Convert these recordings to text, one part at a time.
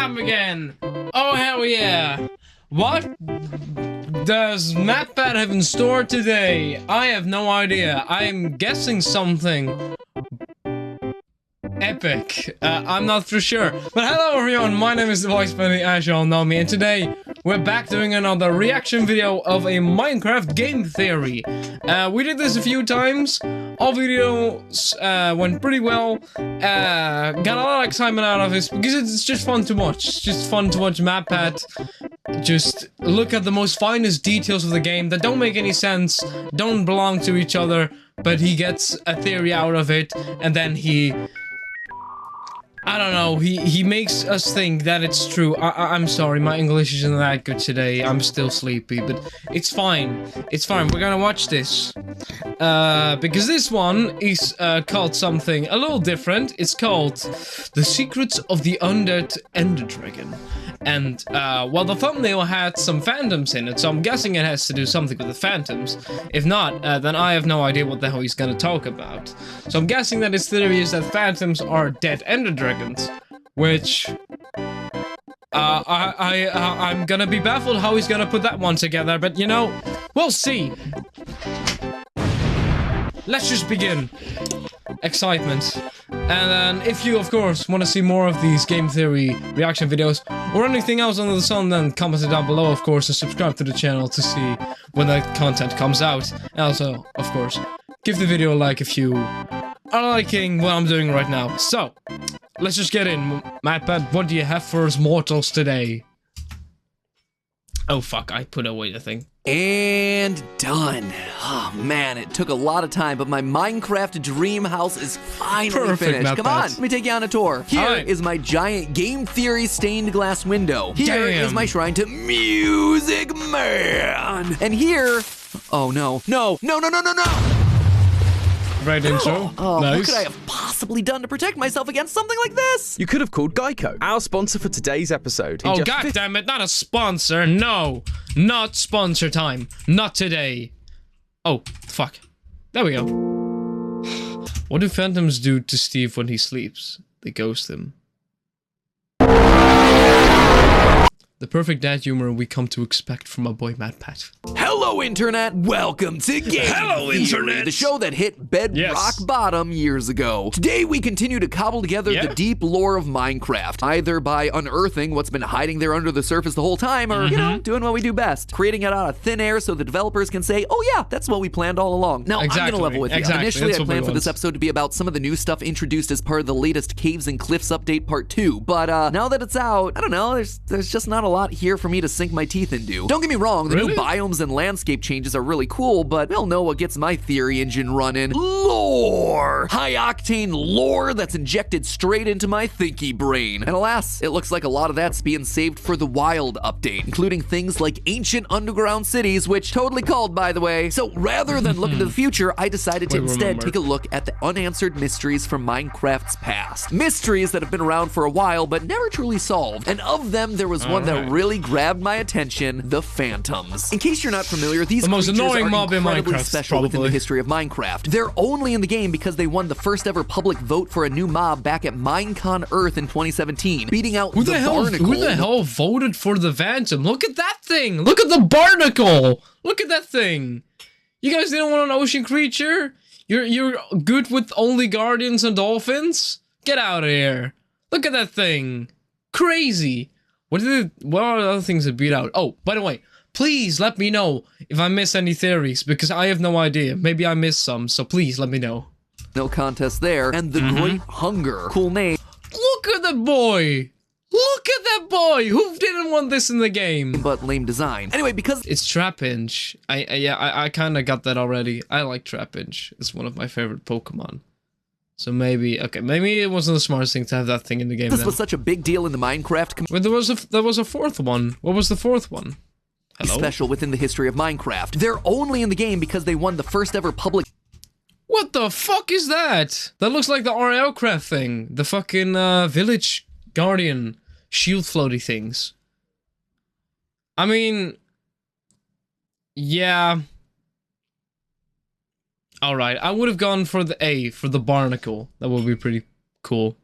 up again! Oh hell yeah! What does MatPat have in store today? I have no idea. I'm guessing something epic. I'm not for sure. But hello everyone, my name is the Voice Bunny, as you all know me, and today we're back doing another reaction video of a Minecraft game theory. We did this a few times. All videos went pretty well. Got a lot of excitement out of this because it's just fun to watch. It's just fun to watch MatPat just look at the most finest details of the game that don't make any sense, don't belong to each other, but he gets a theory out of it, and then I don't know, he makes us think that it's true. I'm sorry, my English isn't that good today. I'm still sleepy, but it's fine. It's fine, we're gonna watch this. Because this one is called something a little different. It's called The Secrets of the Undead Ender Dragon. And, well, the thumbnail had some phantoms in it, so I'm guessing it has to do something with the phantoms. If not, then I have no idea what the hell he's gonna talk about. So I'm guessing that his theory is that phantoms are dead ender dragons, which... I'm gonna be baffled how he's gonna put that one together, but you know, we'll see. Let's just begin. Excitement. And then, if you, of course, want to see more of these game theory reaction videos, or anything else under the sun, then comment it down below, of course, and subscribe to the channel to see when that content comes out. And also, of course, give the video a like if you are liking what I'm doing right now. So, let's just get in. MatPat, what do you have for us mortals today? Oh fuck, I put away the thing. And done. Oh man, it took a lot of time, but my Minecraft dream house is finally finished. Come on, let me take you on a tour. Here is my giant game theory stained glass window. Here is my shrine to Music Man. And here, oh no, no. Right intro. Oh, nice. What could I have possibly done to protect myself against something like this? You could have called Geico, our sponsor for today's episode. Oh god damn it, not a sponsor, no! Not sponsor time. Not today. Oh, fuck. There we go. What do phantoms do to Steve when he sleeps? They ghost him. The perfect dad humor we come to expect from our boy MatPat. Hello, Internet! Welcome to Game Theory, the show that hit bedrock bottom years ago. Today, we continue to cobble together the deep lore of Minecraft, either by unearthing what's been hiding there under the surface the whole time, or, you know, doing what we do best, creating it out of thin air so the developers can say, oh yeah, that's what we planned all along. Now, I'm gonna level with you. Initially, I planned for this episode to be about some of the new stuff introduced as part of the latest Caves and Cliffs update part 2, but now that it's out, I don't know, there's just not a lot here for me to sink my teeth into. Don't get me wrong, the new biomes and landscape changes are really cool, but we all know what gets my theory engine running. Lore! High-octane lore that's injected straight into my thinky brain. And alas, it looks like a lot of that's being saved for the Wild update, including things like ancient underground cities, which totally called, by the way. So rather than look into the future, I decided to instead take a look at the unanswered mysteries from Minecraft's past. Mysteries that have been around for a while, but never truly solved. And of them, there was one that really grabbed my attention, the Phantoms. In case you're not familiar, these the most creatures annoying are mob in incredibly Minecraft, special within the history of Minecraft. They're only in the game because they won the first ever public vote for a new mob back at Minecon Earth in 2017, beating out the Barnacle. Who the hell voted for the Phantom? Look at that thing! Look at the Barnacle! Look at that thing! You guys didn't want an ocean creature? You're good with only guardians and dolphins? Get out of here! Look at that thing! Crazy! What are the other things that beat out? Oh, by the way, please let me know if I miss any theories, because I have no idea. Maybe I missed some, so please let me know. No contest there. And the Great Hunger. Cool name. Look at that boy! Look at that boy! Who didn't want this in the game? But lame design. Anyway, because it's Trapinch. I kind of got that already. I like Trapinch. It's one of my favorite Pokemon. So maybe, okay, maybe it wasn't the smartest thing to have that thing in the game. This was such a big deal in the Minecraft community. But there was a fourth one. What was the fourth one? Hello? Special within the history of Minecraft. They're only in the game because they won the first ever public. What the fuck is that? That looks like the RL craft thing. The fucking village guardian shield floaty things. I mean, yeah. Alright, I would have gone for the A, for the Barnacle. That would be pretty cool.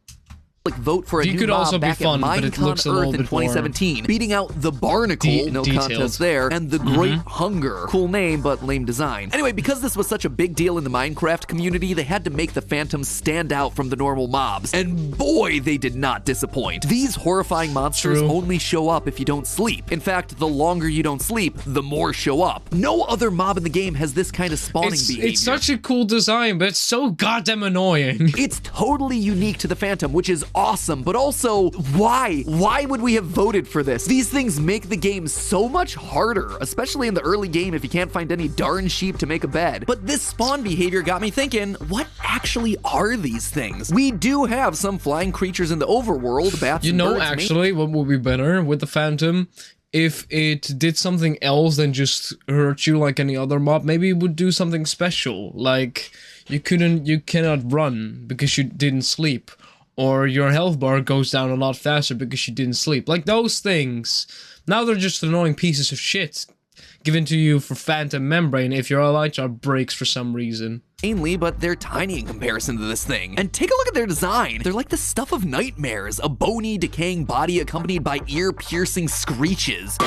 vote for a He new could mob also be back fun, at but it looks a Minecon little Earth in bit more 2017, beating out the Barnacle, no detailed. contest there, and the Great Hunger. Cool name, but lame design. Anyway, because this was such a big deal in the Minecraft community, they had to make the Phantoms stand out from the normal mobs, and boy, they did not disappoint. These horrifying monsters only show up if you don't sleep. In fact, the longer you don't sleep, the more show up. No other mob in the game has this kind of spawning behavior. It's such a cool design, but it's so goddamn annoying. It's totally unique to the Phantom, which is awesome, but also, why? Why would we have voted for this? These things make the game so much harder, especially in the early game if you can't find any darn sheep to make a bed. But this spawn behavior got me thinking, what actually are these things? We do have some flying creatures in the overworld, bats and birds. Actually, what would be better with the Phantom? If it did something else than just hurt you like any other mob, maybe it would do something special, like you cannot run because you didn't sleep, or your health bar goes down a lot faster because you didn't sleep. Like those things. Now they're just annoying pieces of shit given to you for Phantom Membrane if your elytra breaks for some reason. Mainly, but they're tiny in comparison to this thing. And take a look at their design. They're like the stuff of nightmares, a bony, decaying body accompanied by ear-piercing screeches.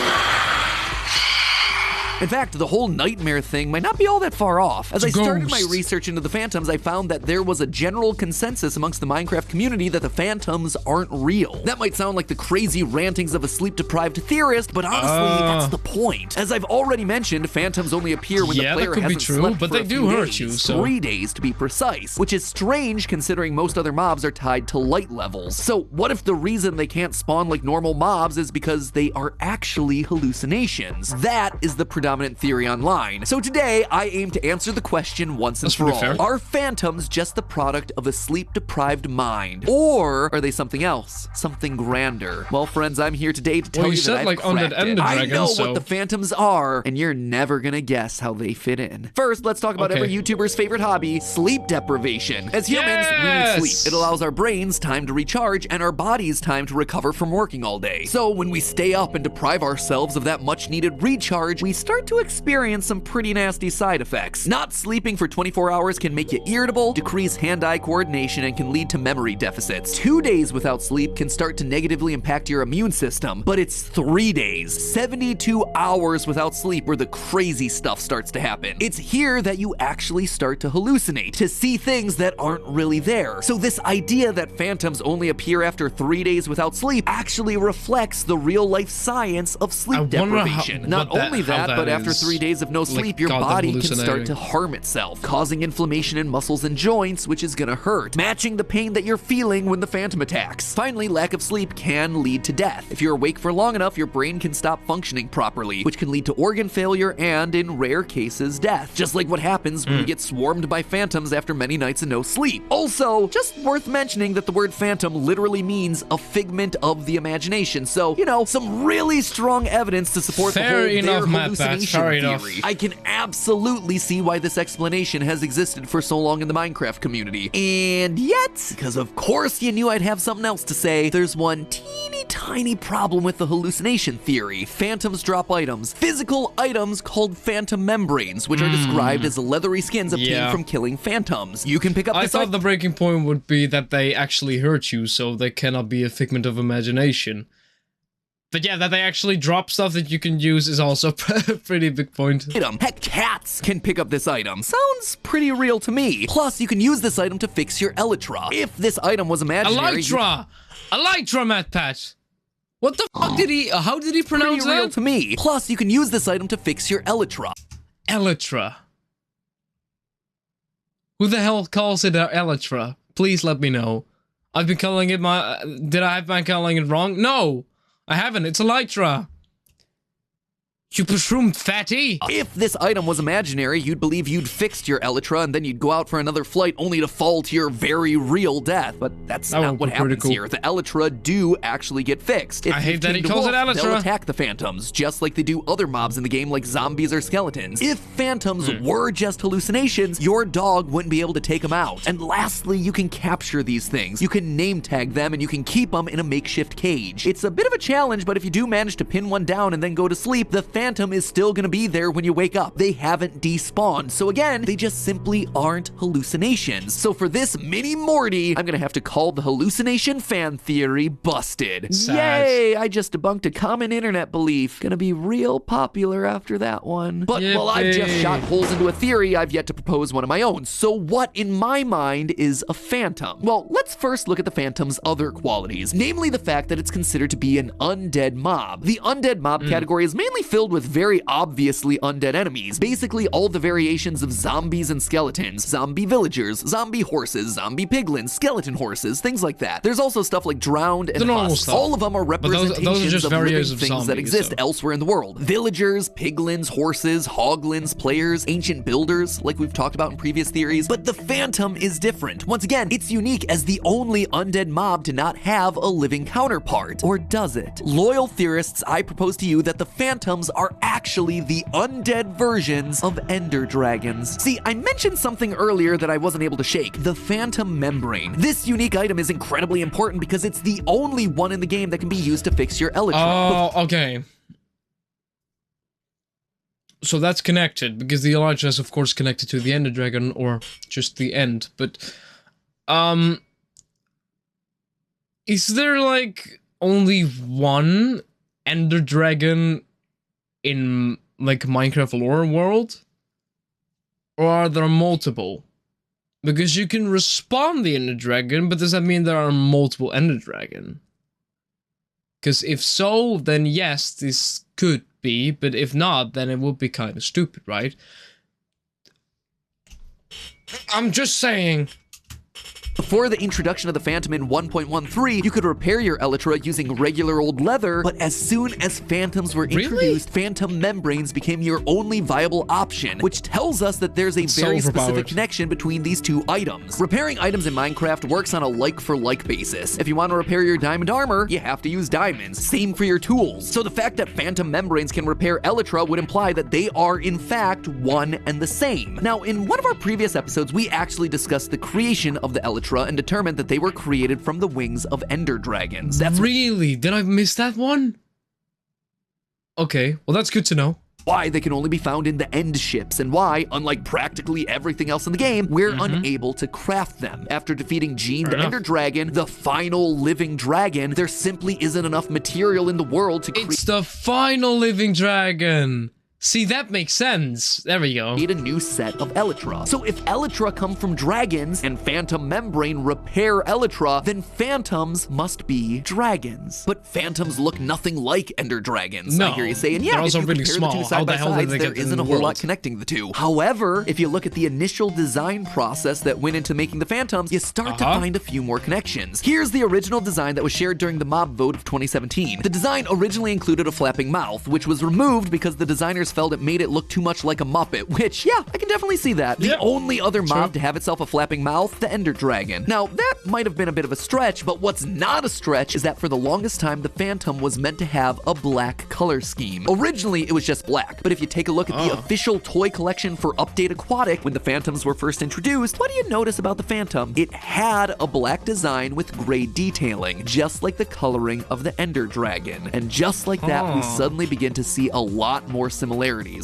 In fact, the whole nightmare thing might not be all that far off. As I started my research into the Phantoms, I found that there was a general consensus amongst the Minecraft community that the Phantoms aren't real. That might sound like the crazy rantings of a sleep-deprived theorist, but honestly, that's the point. As I've already mentioned, Phantoms only appear when the player hasn't slept but for they do hurt you, so 3 days to be precise, which is strange considering most other mobs are tied to light levels. So what if the reason they can't spawn like normal mobs is because they are actually hallucinations? That is the predominant theory online. So today, I aim to answer the question once and for all. Fair. Are Phantoms just the product of a sleep-deprived mind? Or are they something else? Something grander? Well, friends, I'm here today to tell you that I've like cracked Undead it. I know so what the Phantoms are, and you're never gonna guess how they fit in. First, let's talk about every YouTuber's favorite hobby, sleep deprivation. As humans, we need sleep. It allows our brains time to recharge and our bodies time to recover from working all day. So when we stay up and deprive ourselves of that much-needed recharge, we start to experience some pretty nasty side effects. Not sleeping for 24 hours can make you irritable, decrease hand-eye coordination, and can lead to memory deficits. 2 days without sleep can start to negatively impact your immune system, but it's 3 days, 72 hours without sleep where the crazy stuff starts to happen. It's here that you actually start to hallucinate, to see things that aren't really there. So this idea that Phantoms only appear after 3 days without sleep actually reflects the real-life science of sleep deprivation. Not only that, but after 3 days of no sleep, your body can start to harm itself, causing inflammation in muscles and joints, which is gonna hurt, matching the pain that you're feeling when the Phantom attacks. Finally, lack of sleep can lead to death. If you're awake for long enough, your brain can stop functioning properly, which can lead to organ failure and, in rare cases, death. Just like what happens when you get swarmed by Phantoms after many nights of no sleep. Also, just worth mentioning that the word Phantom literally means a figment of the imagination, so, you know, some really strong evidence to support the whole hallucination theory. I can absolutely see why this explanation has existed for so long in the Minecraft community. And yet, because of course you knew I'd have something else to say, there's one teeny tiny problem with the hallucination theory. Phantoms drop items, physical items called Phantom Membranes, which are described as leathery skins obtained from killing Phantoms. You can pick up I thought the breaking point would be that they actually hurt you, so they cannot be a figment of imagination. But yeah, that they actually drop stuff that you can use is also a pretty big point. Heck, cats can pick up this item. Sounds pretty real to me. Plus, you can use this item to fix your elytra. If this item was imaginary... Elytra! Elytra, MatPat! What the fuck did he... how did he pronounce that? Pretty real to me. Plus, you can use this item to fix your elytra. Elytra. Who the hell calls it an elytra? Please let me know. I've been calling it my... Did I have been calling it wrong? No! I haven't, it's elytra. You presumed fatty? If this item was imaginary, you'd believe you'd fixed your elytra and then you'd go out for another flight only to fall to your very real death. But that's not what happens here. The elytra do actually get fixed. I hate that he calls it elytra. They'll attack the Phantoms, just like they do other mobs in the game like zombies or skeletons. If Phantoms were just hallucinations, your dog wouldn't be able to take them out. And lastly, you can capture these things. You can name tag them and you can keep them in a makeshift cage. It's a bit of a challenge, but if you do manage to pin one down and then go to sleep, the phantom is still gonna be there when you wake up. They haven't despawned. So again, they just simply aren't hallucinations. So for this mini Morty, I'm gonna have to call the hallucination fan theory busted. Sad. Yay! I just debunked a common internet belief. Gonna be real popular after that one. But while I've just shot holes into a theory, I've yet to propose one of my own. So what, in my mind, is a phantom? Well, let's first look at the phantom's other qualities, namely the fact that it's considered to be an undead mob. The undead mob category is mainly filled with very obviously undead enemies, basically all the variations of zombies and skeletons, zombie villagers, zombie horses, zombie piglins, skeleton horses, things like that. There's also stuff like drowned and husks. All of them are representations of living things that exist elsewhere in the world. Villagers, piglins, horses, hoglins, players, ancient builders, like we've talked about in previous theories. But the phantom is different. Once again, it's unique as the only undead mob to not have a living counterpart. Or does it? Loyal theorists, I propose to you that the phantoms are actually the undead versions of ender dragons. See, I mentioned something earlier that I wasn't able to shake, the phantom membrane. This unique item is incredibly important because it's the only one in the game that can be used to fix your elytra. Oh, okay. So that's connected, because the elytra is of course connected to the ender dragon, or just the end, but is there like only one ender dragon in like Minecraft lore world? Or are there multiple? Because you can respawn the ender dragon, but does that mean there are multiple ender dragon? Because if so, then yes, this could be, but if not, then it would be kind of stupid, right? I'm just saying. Before the introduction of the Phantom in 1.13, you could repair your elytra using regular old leather, but as soon as Phantoms were introduced, Phantom membranes became your only viable option, which tells us that there's a very specific connection between these two items. Repairing items in Minecraft works on a like-for-like basis. If you want to repair your diamond armor, you have to use diamonds. Same for your tools. So the fact that Phantom membranes can repair elytra would imply that they are, in fact, one and the same. Now, in one of our previous episodes, we actually discussed the creation of the elytra and determined that they were created from the wings of ender dragons. That's really? Did I miss that one? Okay, well that's good to know. Why they can only be found in the end ships, and why, unlike practically everything else in the game, we're unable to craft them. After defeating Gene, the Ender Dragon, the final living dragon, there simply isn't enough material in the world to create. It's the final living dragon! See, that makes sense. There we go. Need a new set of elytra. So if elytra come from dragons and phantom membrane repair elytra, then phantoms must be dragons. But phantoms look nothing like ender dragons. No, I hear you saying, yeah, they're also if you really compare small. the two How side the by hell did sides, they there get isn't in a the whole lot world? connecting the two. However, if you look at the initial design process that went into making the phantoms, you start to find a few more connections. Here's the original design that was shared during the mob vote of 2017. The design originally included a flapping mouth, which was removed because the designers felt it made it look too much like a Muppet, which, yeah, I can definitely see that. The only other mob to have itself a flapping mouth, the Ender Dragon. Now, that might have been a bit of a stretch, but what's not a stretch is that for the longest time, the Phantom was meant to have a black color scheme. Originally, it was just black, but if you take a look at the official toy collection for Update Aquatic, when the Phantoms were first introduced, what do you notice about the Phantom? It had a black design with gray detailing, just like the coloring of the Ender Dragon. And just like that, we suddenly begin to see a lot more similarities,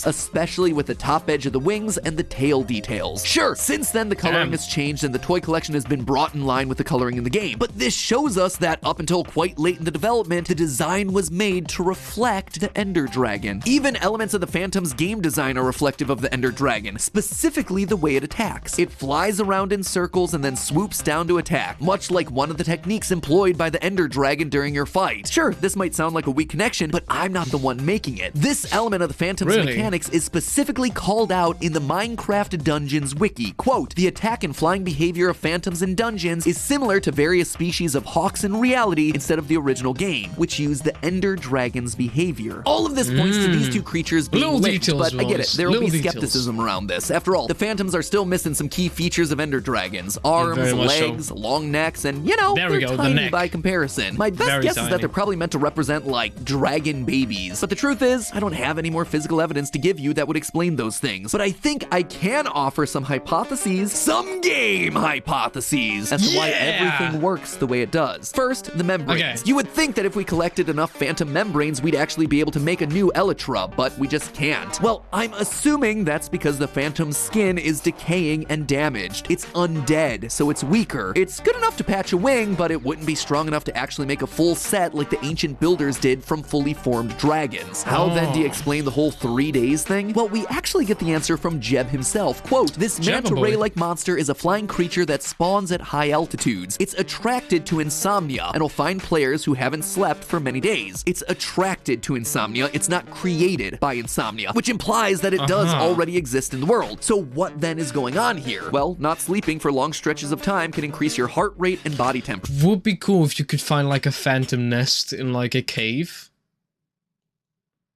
especially with the top edge of the wings and the tail details. Sure, since then the coloring has changed and the toy collection has been brought in line with the coloring in the game, but this shows us that up until quite late in the development, the design was made to reflect the Ender Dragon. Even elements of the Phantom's game design are reflective of the Ender Dragon, specifically the way it attacks. It flies around in circles and then swoops down to attack, much like one of the techniques employed by the Ender Dragon during your fight. Sure, this might sound like a weak connection, but I'm not the one making it. This element of the Phantom's mechanics is specifically called out in the Minecraft Dungeons wiki. Quote, the attack and flying behavior of phantoms in dungeons is similar to various species of hawks in reality instead of the original game, which used the Ender Dragon's behavior. All of this points to these two creatures being linked, but I get it, there will be skepticism around this. After all, the phantoms are still missing some key features of Ender Dragons. Arms, legs, long necks, and you know, they're tiny by comparison. My best guess is that they're probably meant to represent like dragon babies. But the truth is, I don't have any more physical physical evidence to give you that would explain those things. But I think I can offer some hypotheses, some game hypotheses, as to why everything works the way it does. First, the membranes. Okay. You would think that if we collected enough phantom membranes, we'd actually be able to make a new elytra, but we just can't. Well, I'm assuming that's because the phantom's skin is decaying and damaged. It's undead, so it's weaker. It's good enough to patch a wing, but it wouldn't be strong enough to actually make a full set like the ancient builders did from fully formed dragons. How then do you explain the whole 3 days thing? Well, we actually get the answer from Jeb himself. Quote, this manta ray-like monster is a flying creature that spawns at high altitudes. It's attracted to insomnia and will find players who haven't slept for many days. It's attracted to insomnia. It's not created by insomnia, which implies that it does already exist in the world. So what then is going on here? Well, not sleeping for long stretches of time can increase your heart rate and body temperature. Would be cool if you could find like a phantom nest in like a cave.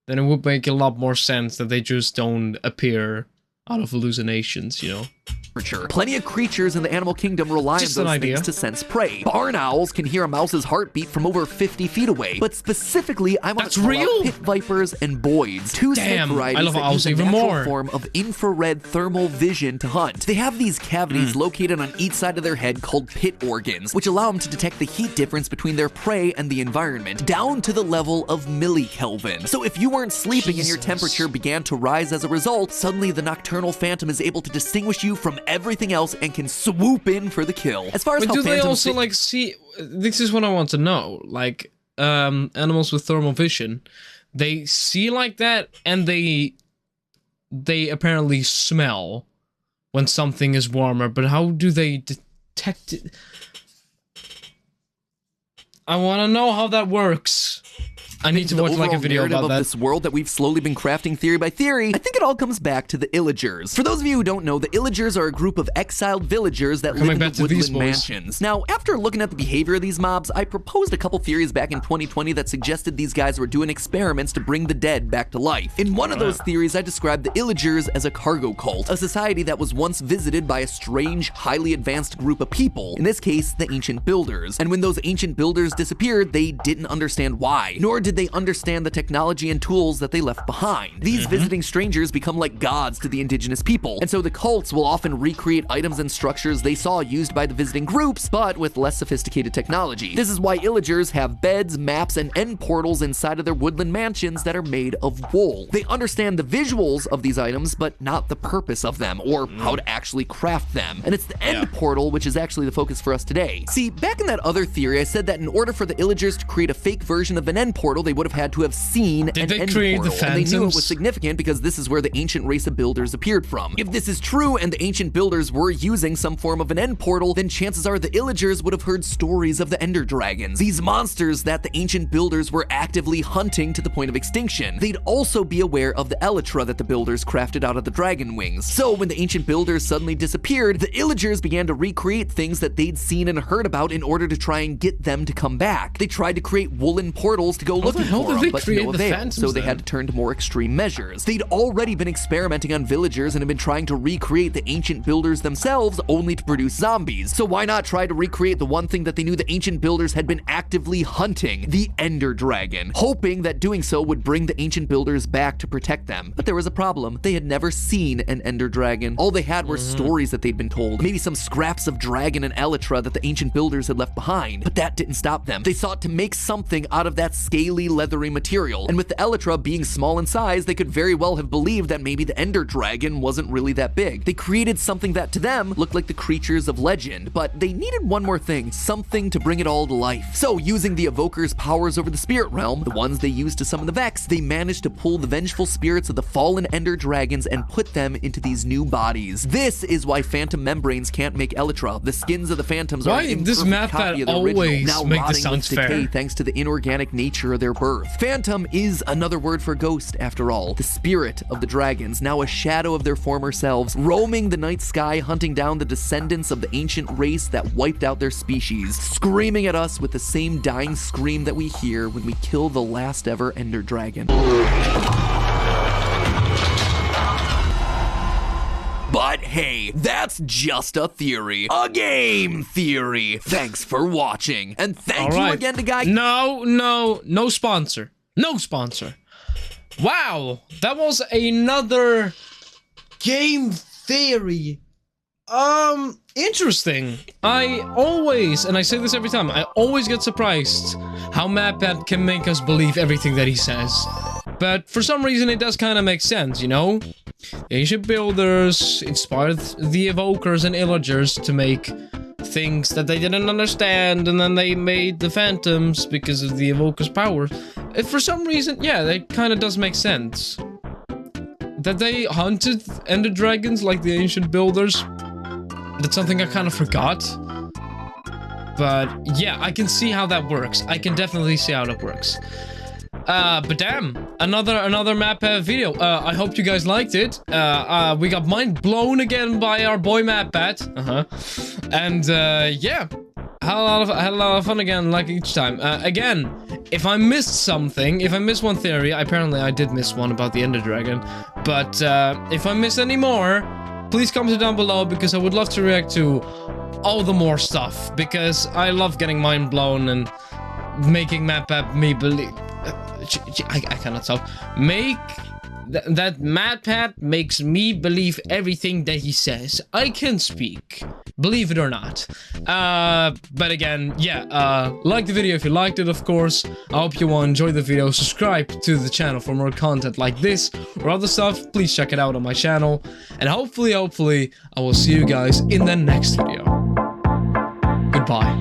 Then it would make a lot more sense that they just don't appear out of hallucinations, you know? Plenty of creatures in the animal kingdom rely on those things to sense prey. Barn owls can hear a mouse's heartbeat from over 50 feet away. But specifically, I want to call out pit vipers and boids, two snake varieties that use a natural form of infrared thermal vision to hunt. They have these cavities located on each side of their head called pit organs, which allow them to detect the heat difference between their prey and the environment, down to the level of millikelvin. So if you weren't sleeping and your temperature began to rise as a result, suddenly the nocturnal phantom is able to distinguish you from everything else and can swoop in for the kill. As far as but do they also like see? This is what I want to know. Like animals with thermal vision, they see like that, and they apparently smell when something is warmer. But how do they detect it? I want to know how that works. I need to watch like a video about that. This world that we've slowly been crafting theory by theory, I think it all comes back to the Illagers. For those of you who don't know, the Illagers are a group of exiled villagers that live in the woodland mansions. Now, after looking at the behavior of these mobs, I proposed a couple theories back in 2020 that suggested these guys were doing experiments to bring the dead back to life. In one of those theories, I described the Illagers as a cargo cult, a society that was once visited by a strange, highly advanced group of people, in this case, the ancient builders. And when those ancient builders disappeared, they didn't understand why, nor did they understand the technology and tools that they left behind. These visiting strangers become like gods to the indigenous people, and so the cults will often recreate items and structures they saw used by the visiting groups, but with less sophisticated technology. This is why Illagers have beds, maps, and end portals inside of their woodland mansions that are made of wool. They understand the visuals of these items, but not the purpose of them, or how to actually craft them. And it's the end portal which is actually the focus for us today. See, back in that other theory, I said that in order for the Illagers to create a fake version of an end portal, they would have had to have seen an end portal, and they knew it was significant because this is where the ancient race of builders appeared from. If this is true and the ancient builders were using some form of an end portal, then chances are the Illagers would have heard stories of the Ender Dragons, these monsters that the ancient builders were actively hunting to the point of extinction. They'd also be aware of the elytra that the builders crafted out of the dragon wings. So when the ancient builders suddenly disappeared, the Illagers began to recreate things that they'd seen and heard about in order to try and get them to come back. They tried to create woolen portals to go looking for them, but no avail, so they had to turn to more extreme measures. They'd already been experimenting on villagers and had been trying to recreate the ancient builders themselves, only to produce zombies. So why not try to recreate the one thing that they knew the ancient builders had been actively hunting, the Ender Dragon, hoping that doing so would bring the ancient builders back to protect them. But there was a problem. They had never seen an Ender Dragon. All they had were stories that they'd been told, maybe some scraps of dragon and elytra that the ancient builders had left behind. But that didn't stop them. They sought to make something out of that scaly, leathery material, and with the elytra being small in size, they could very well have believed that maybe the Ender Dragon wasn't really that big. They created something that to them looked like the creatures of legend, but they needed one more thing, something to bring it all to life. So using the evoker's powers over the spirit realm, the ones they used to summon the Vex, they managed to pull the vengeful spirits of the fallen Ender Dragons and put them into these new bodies. This is why phantom membranes can't make elytra. The skins of the phantoms are an imperfect copy of the original, now rotting with decay thanks to the inorganic nature of their birth. Phantom is another word for ghost, after all. The spirit of the dragons, now a shadow of their former selves, roaming the night sky, hunting down the descendants of the ancient race that wiped out their species, screaming at us with the same dying scream that we hear when we kill the last ever Ender Dragon. But hey, that's just a theory. A game theory. Thanks for watching. And thank you again to Guy. No sponsor. No sponsor. Wow, that was another game theory. Interesting. I always, and I say this every time, I always get surprised how MatPat can make us believe everything that he says. But for some reason it does kind of make sense, you know? The ancient builders inspired the evokers and illagers to make things that they didn't understand, and then they made the phantoms because of the evoker's power. For some reason, yeah, that kind of does make sense. That they hunted ender dragons like the ancient builders. That's something I kind of forgot. But yeah, I can see how that works. I can definitely see how that works. But damn, another MatPat video. I hope you guys liked it. We got mind blown again by our boy MatPat. And yeah, had a lot of fun again, like each time. Again, if I missed something, if I missed one theory, apparently I did miss one about the Ender Dragon. But if I missed any more, please comment down below, because I would love to react to all the more stuff, because I love getting mind blown and making MatPat me believe. I cannot talk. That MatPat makes me believe everything that he says. I can speak, believe it or not. But again, yeah, like the video if you liked it, of course. I hope you all enjoyed the video. Subscribe to the channel for more content like this or other stuff. Please check it out on my channel. And hopefully, I will see you guys in the next video. Goodbye.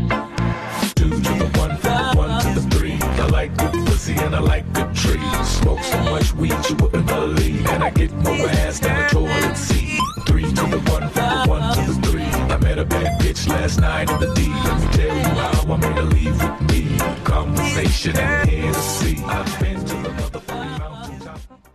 2 to the 1, from the 1 to the 3. I like good pussy and I like good trees. Smoke so much weed you wouldn't believe, and I get more ass than a toilet seat. 3 to the 1, from the 1 to the 3. I met a bad bitch last night in the D. Let me tell you how I made her leave with me. Conversation and Hennessy.